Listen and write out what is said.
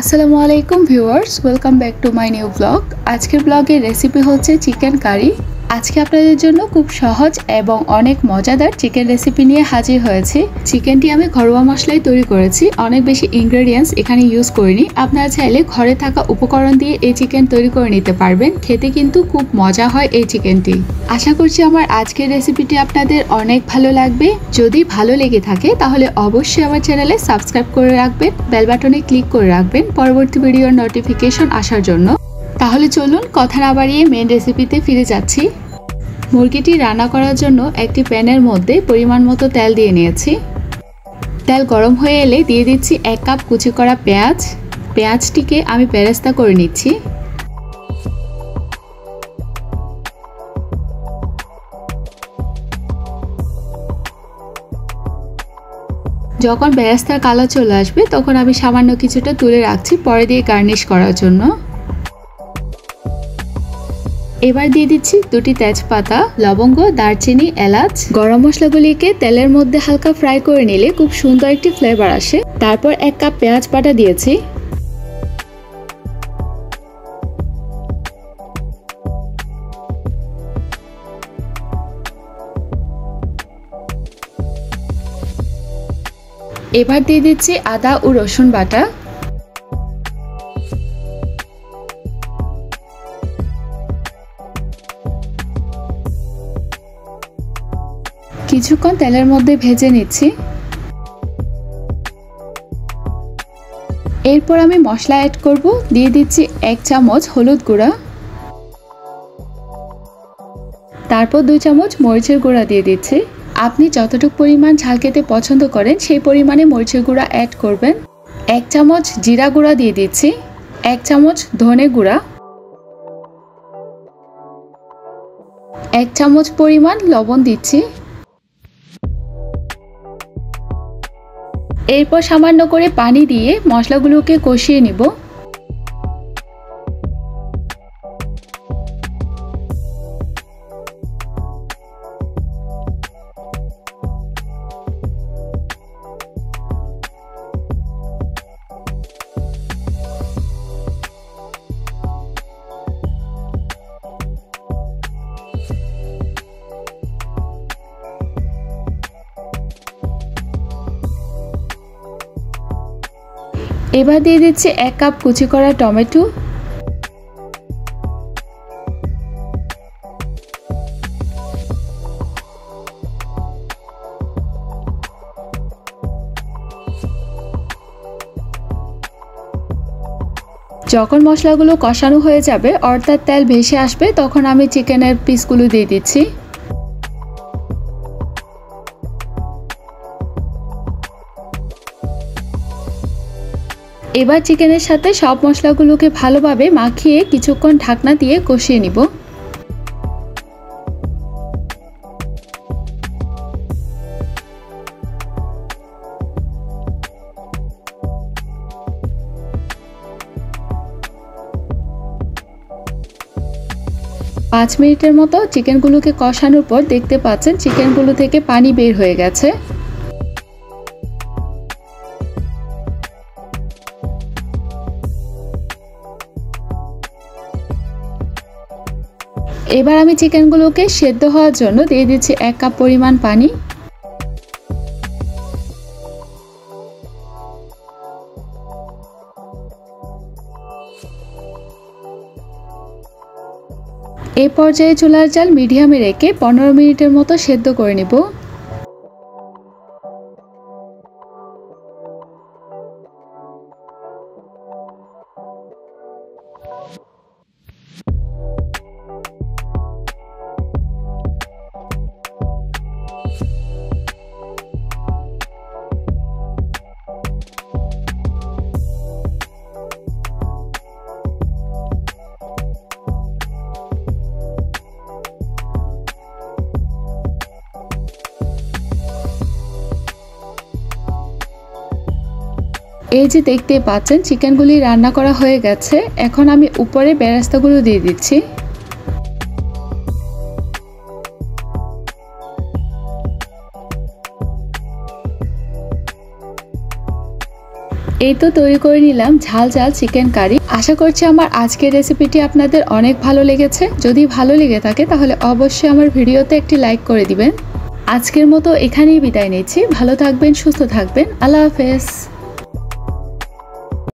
আসসালামু আলাইকুম viewers, welcome back to my new blog. আজকের ব্লগের রেসিপি হচ্ছে চিকেন কারি। আজকে আপনাদের জন্য খুব সহজ এবং অনেক মজাদার চিকেন রেসিপি নিয়ে হাজির হয়েছি। চিকেনটি আমি ঘরোয়া মশলায় তৈরি করেছি, অনেক বেশি ইনগ্রেডিয়েন্টস এখানে ইউজ করিনি। আপনারা চাইলে ঘরে থাকা উপকরণ দিয়ে এই চিকেন তৈরি করে নিতে পারবেন। খেতে কিন্তু খুব মজা হয় এই চিকেনটি। আশা করছি আমার আজকের রেসিপিটি আপনাদের অনেক ভালো লাগবে। যদি ভালো লেগে থাকে তাহলে অবশ্যই আমার চ্যানেলে সাবস্ক্রাইব করে রাখবেন, বেল বাটনে ক্লিক করে রাখবেন পরবর্তী ভিডিওর নোটিফিকেশন আসার জন্য। তাহলে চলুন কথা না বাড়িয়ে মেন রেসিপিতে ফিরে যাচ্ছি। মুরগিটি রান্না করার জন্য একটি প্যানের মধ্যে পরিমাণ মতো তেল দিয়ে নিয়েছি। তেল গরম হয়ে এলে দিয়ে দিচ্ছি 1 কাপ কুচি করা পেঁয়াজ। পেঁয়াজটিকে আমি বেরেস্তা করে নিচ্ছি। যখন বেরেস্তার কালার চলে আসবে তখন আমি সামান্য কিছুটা তুলে রাখছি পরে দিয়ে গার্নিশ করার জন্য। এবার দিয়ে দিচ্ছি 2টি তেজপাতা, লবঙ্গ, দারচিনি, এলাচ। গরম মশলাগুলিকে তেলের মধ্যে হালকা ফ্রাই করে নিলে খুব সুন্দর একটি ফ্লেভার আসে। তারপর 1 কাপ পেঁয়াজ বাটা দিয়েছি। এবার দিয়ে দিচ্ছি আদা ও রসুন বাটা। কিছুক্ষণ তেলের মধ্যে ভেজে নিচ্ছি। এরপর আমি মশলা অ্যাড করব। দিয়ে দিচ্ছি 1 চামচ হলুদ গুঁড়া, তারপর 2 চামচ মরিচের গুঁড়া দিয়ে দিচ্ছি। আপনি যতটুকু পরিমাণ ঝাল খেতে পছন্দ করেন সেই পরিমাণে মরিচের গুঁড়া অ্যাড করবেন। 1 চামচ জিরা গুঁড়া দিয়ে দিচ্ছি, 1 চামচ ধনে গুঁড়া, 1 চামচ পরিমাণ লবণ দিচ্ছি। এরপর সামান্য করে পানি দিয়ে মশলাগুলোকে কষিয়ে নিব। এবার দিয়ে দিচ্ছি 1 কাপ কুচি করা টমেটো। যখন মশলাগুলো কষানো হয়ে যাবে অর্থাৎ তেল ভেসে আসবে তখন আমি চিকেনের পিসগুলো দিয়ে দিচ্ছি। এবার চিকেনের সাথে সব মশলাগুলোকে ভালোভাবে মাখিয়ে কিছুক্ষণ ঢাকনা দিয়ে কষিয়ে নিব। পাঁচ মিনিটের মতো চিকেনগুলোকে কষানোর পর দেখতে পাচ্ছেন চিকেনগুলো থেকে পানি বের হয়ে গেছে। এবার আমি চিকেনগুলোকে সেদ্ধ হওয়ার জন্য দিয়ে দিচ্ছি 1 কাপ পরিমাণ পানি। এই পর্যায়ে চুলার জাল মিডিয়ামে রেখে 15 মিনিটের মতো সেদ্ধ করে নিব। এই যে দেখতে পাচ্ছেন চিকেনগুলি রান্না করা হয়ে গেছে। এখন আমি উপরে বেরেস্তাগুলো দিয়ে দিচ্ছি। এই তো তৈরি করে নিলাম ঝাল ঝাল চিকেন কারি। আশা করছি আমার আজকের রেসিপিটি আপনাদের অনেক ভালো লেগেছে। যদি ভালো লেগে থাকে তাহলে অবশ্যই আমার ভিডিওতে একটি লাইক করে দিবেন। আজকের মতো এখানেই বিদায় নিচ্ছি। ভালো থাকবেন, সুস্থ থাকবেন। আল্লাহ হাফেজ।